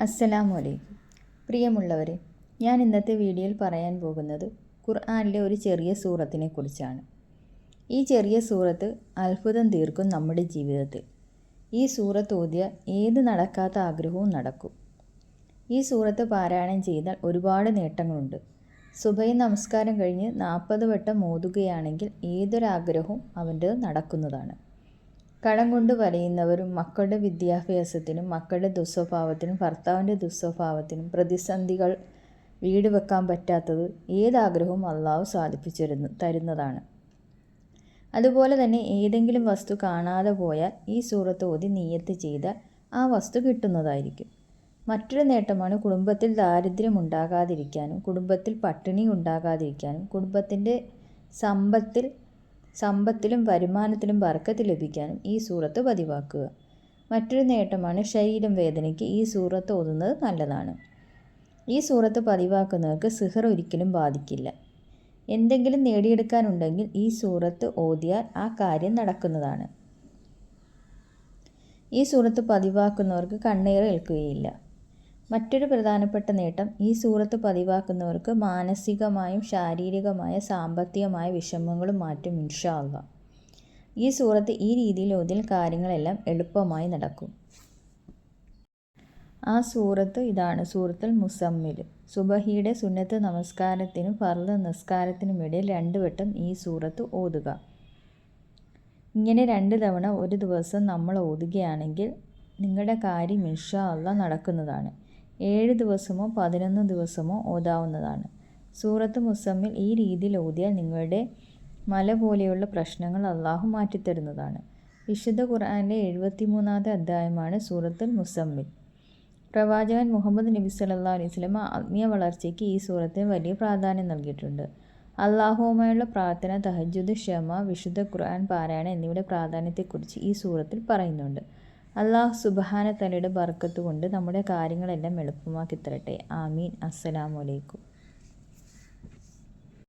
അസ്സലാമു അലൈക്കും. പ്രിയമുള്ളവരെ, ഞാൻ ഇന്നത്തെ വീഡിയോയിൽ പറയാൻ പോകുന്നത് ഖുർആനിലെ ഒരു ചെറിയ സൂറത്തിനെ കുറിച്ചാണ്. ഈ ചെറിയ സൂറത്ത് അത്ഭുതം തീർക്കും നമ്മുടെ ജീവിതത്തിൽ. ഈ സൂറത്ത് ഓതിയാൽ ഏത് നടക്കാത്ത ആഗ്രഹവും നടക്കും. ഈ സൂറത്ത് പാരായണം ചെയ്താൽ ഒരുപാട് നേട്ടങ്ങളുണ്ട്. സുബഹി നമസ്കാരം കഴിഞ്ഞ് 40 വട്ടം ഓതുകയാണെങ്കിൽ ഏതൊരാഗ്രഹവും അവൻ്റെ നടക്കുന്നതാണ്. കടം കൊണ്ട് വലയുന്നവരും മക്കളുടെ വിദ്യാഭ്യാസത്തിനും മക്കളുടെ ദുസ്വഭാവത്തിനും ഭർത്താവിൻ്റെ ദുസ്വഭാവത്തിനും പ്രതിസന്ധികൾ വീട് വെക്കാൻ പറ്റാത്തത് ഏതാഗ്രഹവും അള്ളാഹു സാധിപ്പിച്ചു തരുന്നതാണ്. അതുപോലെ തന്നെ ഏതെങ്കിലും വസ്തു കാണാതെ പോയാൽ ഈ സൂറത്ത് ഓതി നിയ്യത്ത് ചെയ്താൽ ആ വസ്തു കിട്ടുന്നതായിരിക്കും. മറ്റൊരു നേട്ടമാണ് കുടുംബത്തിൽ ദാരിദ്ര്യം ഉണ്ടാകാതിരിക്കാനും കുടുംബത്തിൽ പട്ടിണി ഉണ്ടാകാതിരിക്കാനും കുടുംബത്തിൻ്റെ സമ്പത്തിലും വരുമാനത്തിലും ബർക്കത്ത് ലഭിക്കാനും ഈ സൂറത്ത് പതിവാക്കുക. മറ്റൊരു നേട്ടമാണ് ശരീരം വേദനയ്ക്ക് ഈ സൂറത്ത് ഓതുന്നത് നല്ലതാണ്. ഈ സൂറത്ത് പതിവാക്കുന്നവർക്ക് സിഹർ ഒരിക്കലും ബാധിക്കില്ല. എന്തെങ്കിലും നേടിയെടുക്കാനുണ്ടെങ്കിൽ ഈ സൂറത്ത് ഓതിയാൽ ആ കാര്യം നടക്കുന്നതാണ്. ഈ സൂറത്ത് പതിവാക്കുന്നവർക്ക് കണ്ണീർ ഏൽക്കുകയില്ല. മറ്റൊരു പ്രധാനപ്പെട്ട നേട്ടം, ഈ സൂറത്ത് പതിവാക്കുന്നവർക്ക് മാനസികമായും ശാരീരികമായ സാമ്പത്തികമായ വിഷമങ്ങളും മാറ്റും ഇൻഷാ അല്ലാഹ്. ഈ സൂറത്ത് ഈ രീതിയിൽ ഓതിയാൽ കാര്യങ്ങളെല്ലാം എളുപ്പമായി നടക്കും. ആ സൂറത്ത് ഇതാണ്, സൂറത്തുൽ മുസമ്മിൽ. സുബഹിയുടെ സുന്നത്ത് നമസ്കാരത്തിനും ഫർള് നിസ്കാരത്തിനുമിടയിൽ 2 വട്ടം ഈ സൂറത്ത് ഓതുക. ഇങ്ങനെ 2 തവണ ഒരു ദിവസം നമ്മൾ ഓതുകയാണെങ്കിൽ നിങ്ങളുടെ കാര്യം ഇൻഷാ അല്ലാഹ് നടക്കുന്നതാണ്. 7 ദിവസമോ 11 ദിവസമോ ഓതാവുന്നതാണ്. സൂറത്ത് മുസമ്മിൽ ഈ രീതിയിൽ ഓതിയാൽ നിങ്ങളുടെ മല പോലെയുള്ള പ്രശ്നങ്ങൾ അള്ളാഹു മാറ്റിത്തരുന്നതാണ്. വിശുദ്ധ ഖുർആനിലെ 73-ാമത്തെ അധ്യായമാണ് സൂറത്തുൽ മുസമ്മിൽ. പ്രവാചകൻ മുഹമ്മദ് നബി സല്ലല്ലാഹു അലൈഹി വസല്ലം ആത്മീയ വളർച്ചയ്ക്ക് ഈ സൂറത്തിന് വലിയ പ്രാധാന്യം നൽകിയിട്ടുണ്ട്. അള്ളാഹുവുമായുള്ള പ്രാർത്ഥന, തഹജ്ജുദ്, ക്ഷമ, വിശുദ്ധ ഖുർആൻ പാരായണം എന്നിവയുടെ പ്രാധാന്യത്തെക്കുറിച്ച് ഈ സൂറത്തിൽ പറയുന്നുണ്ട്. അള്ളാഹു സുബ്ഹാനഹു വ തആലയുടെ ബർക്കത്ത് കൊണ്ട് നമ്മുടെ കാര്യങ്ങളെല്ലാം എളുപ്പമാക്കി തരട്ടെ. ആമീൻ. അസ്സലാമു അലൈക്കും.